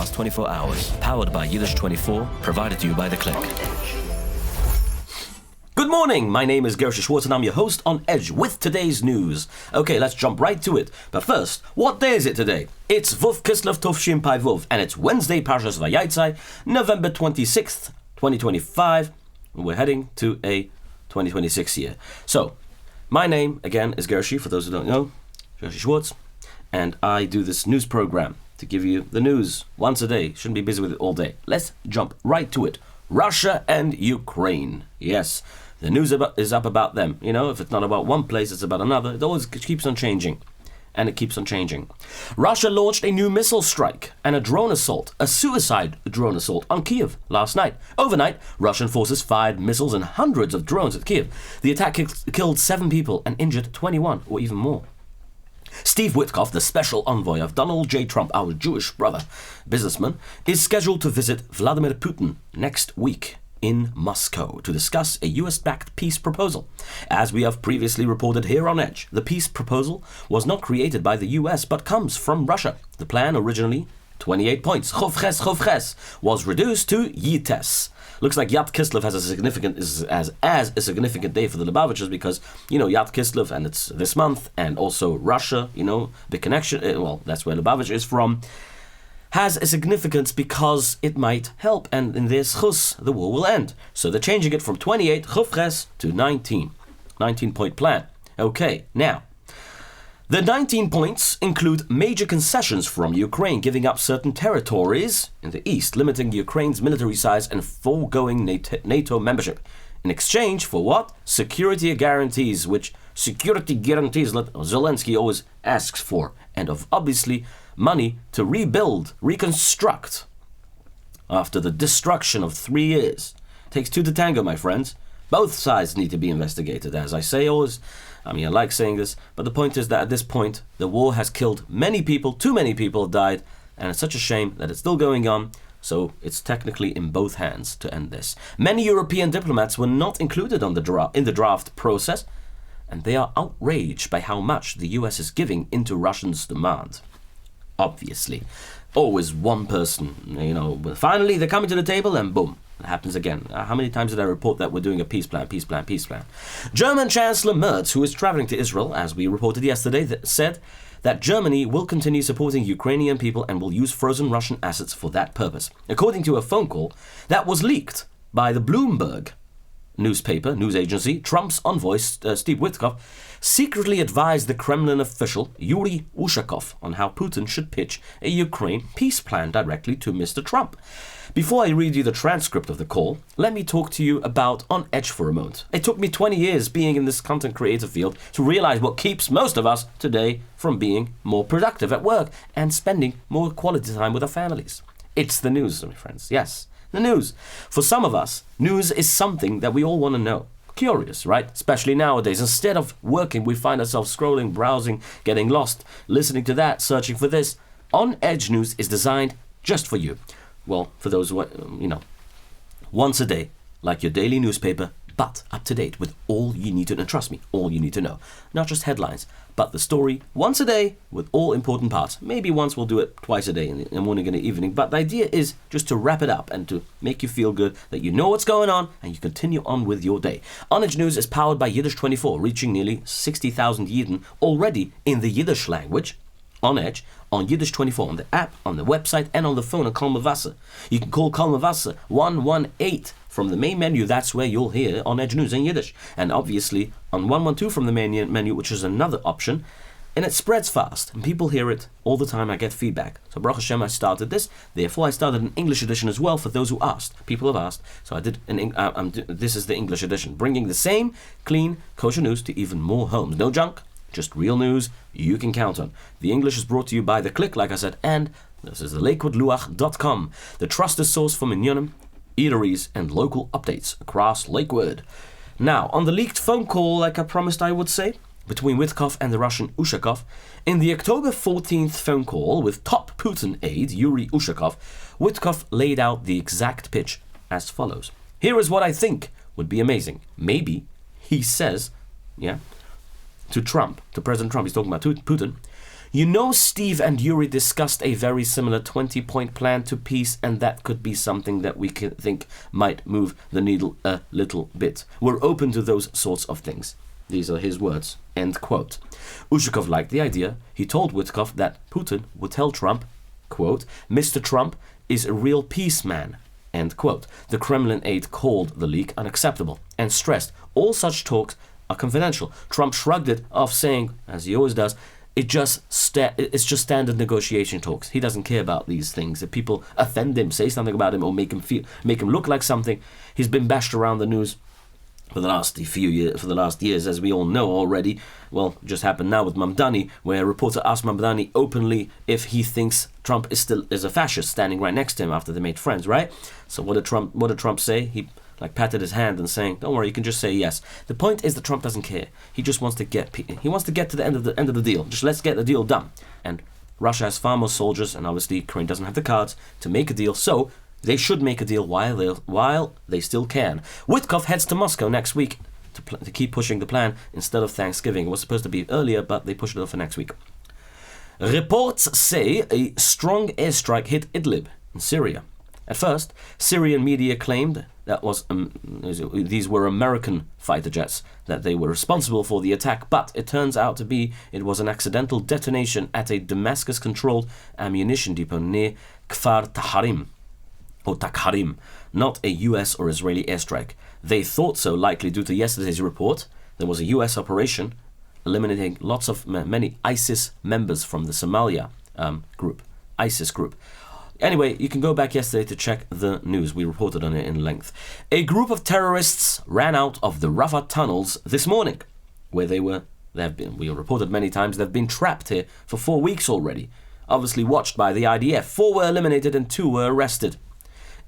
last 24 hours. Powered by Yiddish24, provided to you by The Click. Good morning, my name is Gershy Schwarcz and I'm your host on Edge with today's news. Okay, let's jump right to it. But first, what day is it today? It's Vov Kislev Tovshin Pai Vov, and it's Wednesday, Parshas Vayatzai, November 26th, 2025. We're heading to a 2026 year. So, my name, again, is Gershy, for those who don't know, Gershy Schwarcz, and I do this news program to give you the news once a day. Shouldn't be busy with it all day. Let's jump right to it. Russia and Ukraine. Yes, the news is up about them. You know, if it's not about one place, it's about another. It always keeps on changing. And it keeps on changing. Russia launched a new missile strike and a drone assault, a suicide drone assault on Kiev last night. Overnight, Russian forces fired missiles and hundreds of drones at Kiev. The attack killed 7 people and injured 21 or even more. Steve Witkoff, the special envoy of Donald J. Trump, our Jewish brother, businessman, is scheduled to visit Vladimir Putin next week in Moscow to discuss a US-backed peace proposal. As we have previously reported here on Edge, the peace proposal was not created by the US but comes from Russia. The plan, originally 28 points, Chovches, was reduced to Yites. Looks like Yad Kislev has a significant day for the Lubavitchers because, you know, Yad Kislev, and it's this month, and also Russia, you know, the connection, well, that's where Lubavitch is from, has a significance because it might help, and in this chus, the war will end. So they're changing it from 28 Chovches to 19. 19-point plan. Okay, now, the 19 points include major concessions from Ukraine, giving up certain territories in the east, limiting Ukraine's military size and foregoing NATO membership. In exchange for what? Security guarantees Zelensky always asks for, and obviously money to rebuild, reconstruct after the destruction of 3 years. Takes 2 to tango, my friends. Both sides need to be investigated, as I say always. I mean, I like saying this, but the point is that at this point, the war has killed many people, too many people have died, and it's such a shame that it's still going on, so it's technically in both hands to end this. Many European diplomats were not included in the draft process, and they are outraged by how much the US is giving into Russians' demand. Obviously. Always one person, you know, finally they're coming to the table and boom, it happens again. How many times did I report that we're doing a peace plan? German Chancellor Merz, who is traveling to Israel, as we reported yesterday, said that Germany will continue supporting Ukrainian people and will use frozen Russian assets for that purpose. According to a phone call that was leaked by the Bloomberg newspaper, news agency, Trump's envoy, Steve Witkoff, secretly advised the Kremlin official Gershy Ushakov on how Putin should pitch a Ukraine peace plan directly to Mr. Trump. Before I read you the transcript of the call, let me talk to you about On Edge for a moment. It took me 20 years being in this content creator field to realize what keeps most of us today from being more productive at work and spending more quality time with our families. It's the news, my friends. Yes, the news. For some of us, news is something that we all want to know. Curious, right? Especially nowadays. Instead of working, we find ourselves scrolling, browsing, getting lost, listening to that, searching for this. On Edge News is designed just for you. Well, for those who, you know, once a day, like your daily newspaper, but up to date with all you need to know. Trust me, all you need to know. Not just headlines, but the story once a day with all important parts. Maybe once we'll do it twice a day, in the morning and the evening. But the idea is just to wrap it up and to make you feel good that you know what's going on and you continue on with your day. On Edge News is powered by Yiddish24, reaching nearly 60,000 Yidden already in the Yiddish language. On Edge, on Yiddish24, on the app, on the website, and on the phone at Kol Mevaser. You can call Kol Mevaser 118 from the main menu. That's where you'll hear On Edge News in Yiddish. And obviously on 112 from the main menu, which is another option. And it spreads fast, and people hear it all the time. I get feedback. So Baruch Hashem, I started this. Therefore, I started an English edition as well for those who asked. People have asked. So I did this is the English edition, bringing the same clean, kosher news to even more homes. No junk. Just real news you can count on. The English is brought to you by The Click, like I said, and this is the LakewoodLuach.com, the trusted source for minyanim, eateries, and local updates across Lakewood. Now, on the leaked phone call, like I promised I would say, between Witkoff and the Russian Ushakov, in the October 14th phone call with top Putin aide Gershy Ushakov, Witkoff laid out the exact pitch as follows. Here is what I think would be amazing. Maybe, he says, to Trump, to President Trump, he's talking about Putin, You know, Steve and Yuri discussed a very similar 20-point plan to peace, and that could be something that we can think might move the needle a little bit. We're open to those sorts of things. These are his words. End quote. Ushakov liked the idea. He told Witkoff that Putin would tell Trump, quote, Mr. Trump is a real peace man, end quote. The Kremlin aide called the leak unacceptable and stressed all such talks are confidential. Trump shrugged it off, saying, as he always does, it's just standard negotiation talks. He doesn't care about these things. If people offend him, say something about him, or make him look like something, he's been bashed around the news for the last years, as we all know already. Well, it just happened now with Mamdani, where a reporter asked Mamdani openly if he thinks Trump is a fascist, standing right next to him after they made friends, right? So what did Trump say? He patted his hand and saying, "Don't worry, you can just say yes." The point is that Trump doesn't care. He just wants to get to the end of the deal. Just let's get the deal done. And Russia has far more soldiers, and obviously Ukraine doesn't have the cards to make a deal. So they should make a deal while they still can. Witkoff heads to Moscow next week to keep pushing the plan instead of Thanksgiving. It was supposed to be earlier, but they pushed it off for next week. Reports say a strong airstrike hit Idlib in Syria. At first, Syrian media claimed that these were American fighter jets, that they were responsible for the attack, but it turns out to be it was an accidental detonation at a Damascus-controlled ammunition depot near Kfar Takharim, not a US or Israeli airstrike. They thought so, likely due to yesterday's report. There was a US operation eliminating many ISIS members from the Somalia ISIS group. Anyway, you can go back yesterday to check the news. We reported on it in length. A group of terrorists ran out of the Rafah tunnels this morning, where we reported many times, they've been trapped here for 4 weeks already. Obviously watched by the IDF. 4 were eliminated and 2 were arrested.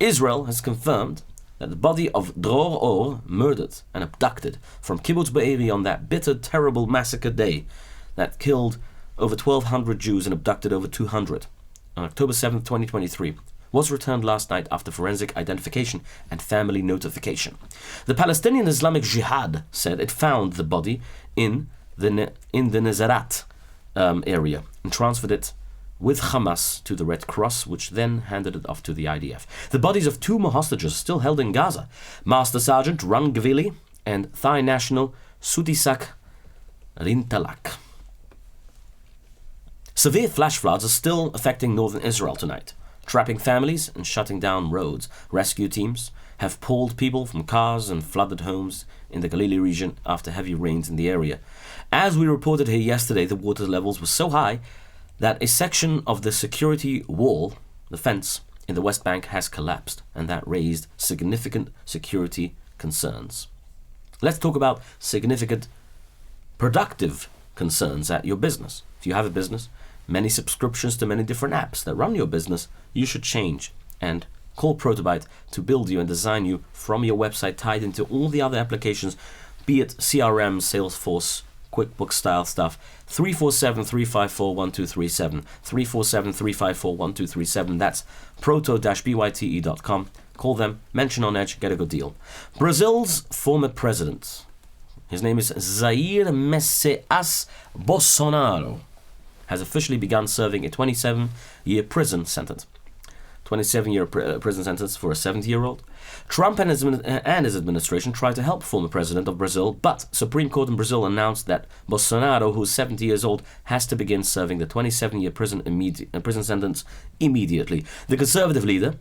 Israel has confirmed that the body of Dror Or, murdered and abducted from Kibbutz Be'eri on that bitter, terrible massacre day that killed over 1,200 Jews and abducted over 200. On October 7th, 2023, was returned last night after forensic identification and family notification. The Palestinian Islamic Jihad said it found the body in the Nezarat area and transferred it with Hamas to the Red Cross, which then handed it off to the IDF. The bodies of 2 more hostages still held in Gaza, Master Sergeant Ran Gvili and Thai national Sudisak Rintalak. Severe flash floods are still affecting northern Israel tonight, trapping families and shutting down roads. Rescue teams have pulled people from cars and flooded homes in the Galilee region after heavy rains in the area. As we reported here yesterday, the water levels were so high that a section of the security wall, the fence, in the West Bank has collapsed, and that raised significant security concerns. Let's talk about significant productive concerns at your business. If you have a business, many subscriptions to many different apps that run your business, you should change and call Protobyte to build you and design you from your website tied into all the other applications, be it CRM, Salesforce, QuickBooks style stuff. 347-354-1237. 347-354-1237. That's proto-byte.com. Call them, mention on Edge, get a good deal. Brazil's former president, his name is Jair Messias Bolsonaro, has officially begun serving a 27-year prison sentence. 27-year prison sentence for a 70-year-old. Trump and his administration tried to help former president of Brazil, but Supreme Court in Brazil announced that Bolsonaro, who's 70 years old, has to begin serving the 27-year prison sentence immediately. The conservative leader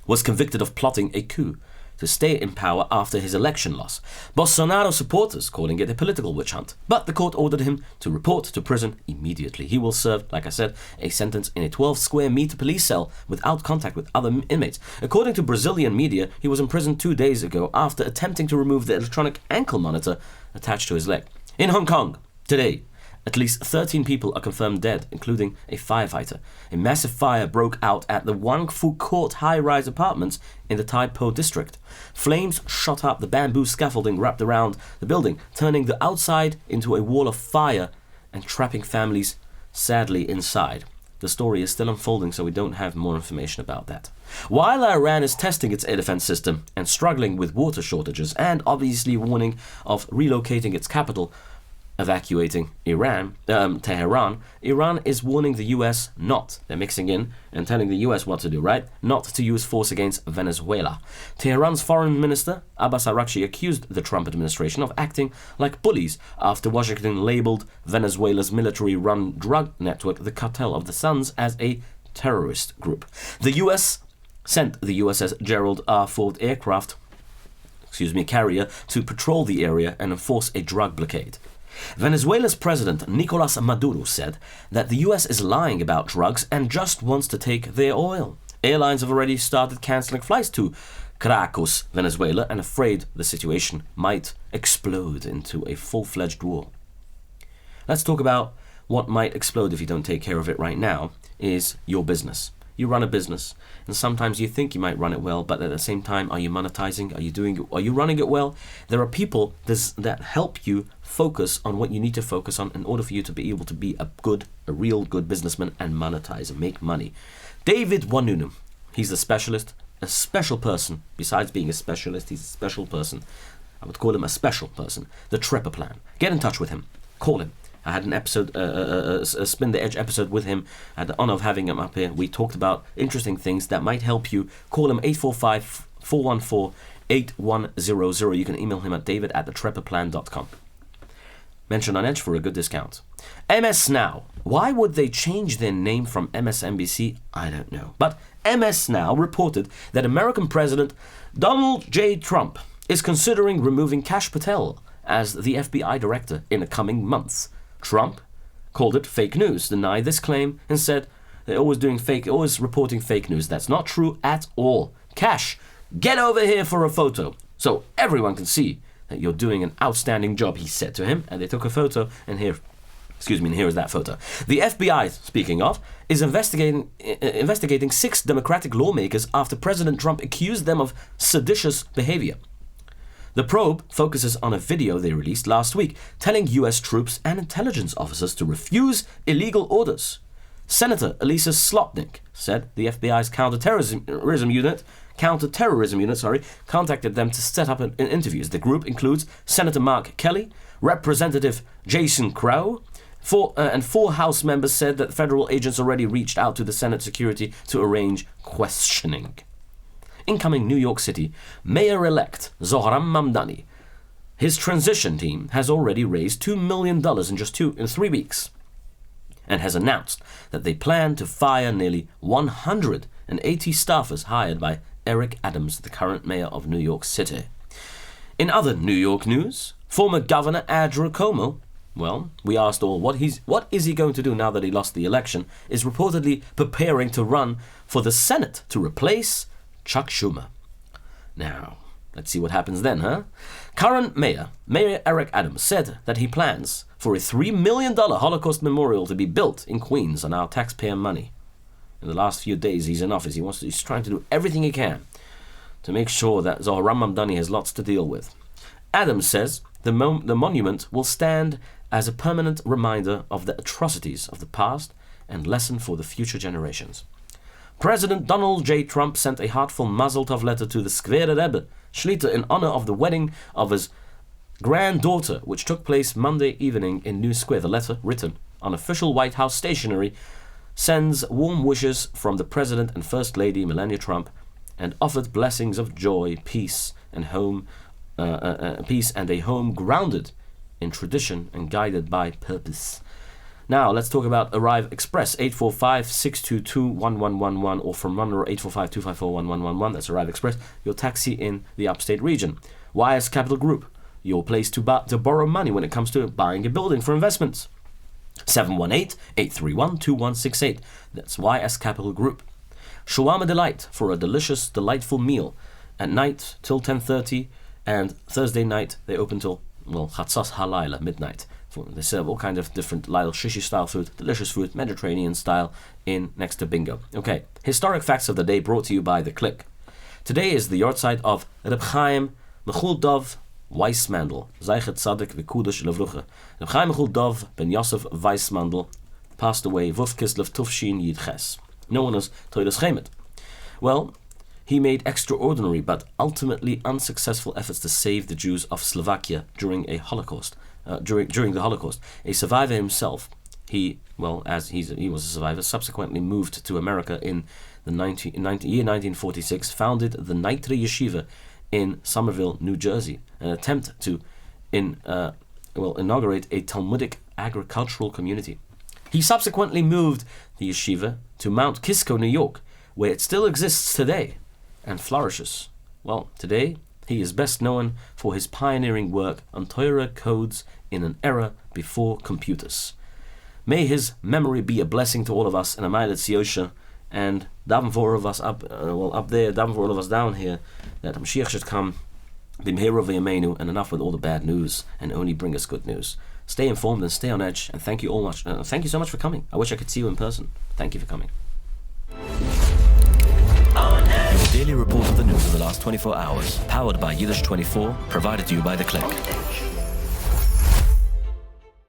was convicted of plotting a coup to stay in power after his election loss. Bolsonaro supporters calling it a political witch hunt, but the court ordered him to report to prison immediately. He will serve, like I said, a sentence in a 12-square-meter police cell without contact with other inmates. According to Brazilian media, he was imprisoned 2 days ago after attempting to remove the electronic ankle monitor attached to his leg. In Hong Kong, today, at least 13 people are confirmed dead, including a firefighter. A massive fire broke out at the Wang Fu Court high-rise apartments in the Tai Po district. Flames shot up the bamboo scaffolding wrapped around the building, turning the outside into a wall of fire and trapping families sadly inside. The story is still unfolding, so we don't have more information about that. While Iran is testing its air defense system and struggling with water shortages and obviously warning of relocating its capital, evacuating Tehran, Iran is warning the US not, they're mixing in and telling the US what to do, right? Not to use force against Venezuela. Tehran's foreign minister, Abbas Araghchi, accused the Trump administration of acting like bullies after Washington labeled Venezuela's military-run drug network, the Cartel of the Suns, as a terrorist group. The US sent the USS Gerald R. Ford aircraft carrier to patrol the area and enforce a drug blockade. Venezuela's president Nicolas Maduro said that the US is lying about drugs and just wants to take their oil. Airlines have already started cancelling flights to Caracas, Venezuela, and afraid the situation might explode into a full-fledged war. Let's talk about what might explode if you don't take care of it right now, is your business. You run a business, and sometimes you think you might run it well, but at the same time, are you monetizing? Are you running it well? There are people that help you focus on what you need to focus on in order for you to be able to be a real good businessman and monetize and make money. David Wanounou, he's a specialist, a special person. Besides being a specialist, he's a special person. I would call him a special person. The Trepper Plan. Get in touch with him. Call him. I had an episode, a Spin the Edge episode with him. I had the honor of having him up here. We talked about interesting things that might help you. Call him 845-414-8100. You can email him at david@thetrepperplan.com. Mention on Edge for a good discount. MS Now. Why would they change their name from MSNBC? I don't know. But MS Now reported that American President Donald J. Trump is considering removing Kash Patel as the FBI director in the coming months. Trump called it fake news, denied this claim, and said they're always reporting fake news. That's not true at all. Kash, get over here for a photo so everyone can see that you're doing an outstanding job, he said to him, and they took a photo, and here is that photo. The FBI, speaking of, is investigating 6 Democratic lawmakers after President Trump accused them of seditious behavior. The probe focuses on a video they released last week telling U.S. troops and intelligence officers to refuse illegal orders. Senator Elisa Slotnick said the FBI's counterterrorism unit contacted them to set up interviews. The group includes Senator Mark Kelly, Representative Jason Crow, and 4 House members said that federal agents already reached out to the Senate security to arrange questioning. Incoming New York City Mayor-elect Zohran Mamdani. His transition team has already raised $2 million in 3 weeks and has announced that they plan to fire nearly 180 staffers hired by Eric Adams, the current mayor of New York City. In other New York news, former Governor Andrew Cuomo, we asked all what is he going to do now that he lost the election, is reportedly preparing to run for the Senate to replace Chuck Schumer. Now, let's see what happens then, huh? Current Mayor Eric Adams, said that he plans for a $3 million Holocaust memorial to be built in Queens on our taxpayer money. In the last few days he's in office, he's trying to do everything he can to make sure that Zohran Mamdani has lots to deal with. Adams says the monument will stand as a permanent reminder of the atrocities of the past and lesson for the future generations. President Donald J. Trump sent a heartfelt Mazel Tov letter to the Square Rebbe Shlita in honor of the wedding of his granddaughter, which took place Monday evening in New Square. The letter, written on official White House stationery, sends warm wishes from the President and First Lady Melania Trump and offered blessings of joy, peace, and a home grounded in tradition and guided by purpose. Now, let's talk about Arrive Express, 845-622-1111, or from Monroe, 845-254-1111. That's Arrive Express, your taxi in the upstate region. YS Capital Group, your place to borrow money when it comes to buying a building for investments. 718-831-2168. That's YS Capital Group. Shawarma Delight, for a delicious, delightful meal at night till 10:30, and Thursday night they open till, Chatzos Halayla, midnight. They serve all kinds of different Lyle Shishi style food, delicious food, Mediterranean style, in next to bingo. Okay, historic facts of the day brought to you by The Click. Today is the yahrzeit of Reb Chaim Mechul Dov Weissmandel, Zeichet Tzadik V'Kudosh Levruche. Reb Chaim Mechul Dov ben Yosef Weissmandel passed away Vuf Kislev Tufshin Yid Ches. No one knows Toides Chemet. Well, He made extraordinary but ultimately unsuccessful efforts to save the Jews of Slovakia during the Holocaust. A survivor himself, he was a survivor, subsequently moved to America in the year 1946, founded the Nitri Yeshiva in Somerville, New Jersey, an attempt to inaugurate a Talmudic agricultural community. He subsequently moved the yeshiva to Mount Kisco, New York, where it still exists today and flourishes. Well, today he is best known for his pioneering work on Torah codes in an era before computers. May his memory be a blessing to all of us, and a Ma'alet Yosha, and daven for all of us up there, daven for all of us down here, that Mashiach should come, b'mehera v'yameinu, and enough with all the bad news, and only bring us good news. Stay informed and stay on edge, and thank you all much. Thank you so much for coming. I wish I could see you in person. Thank you for coming. Your daily report of the news of the last 24 hours, powered by Yiddish24, provided to you by The Click.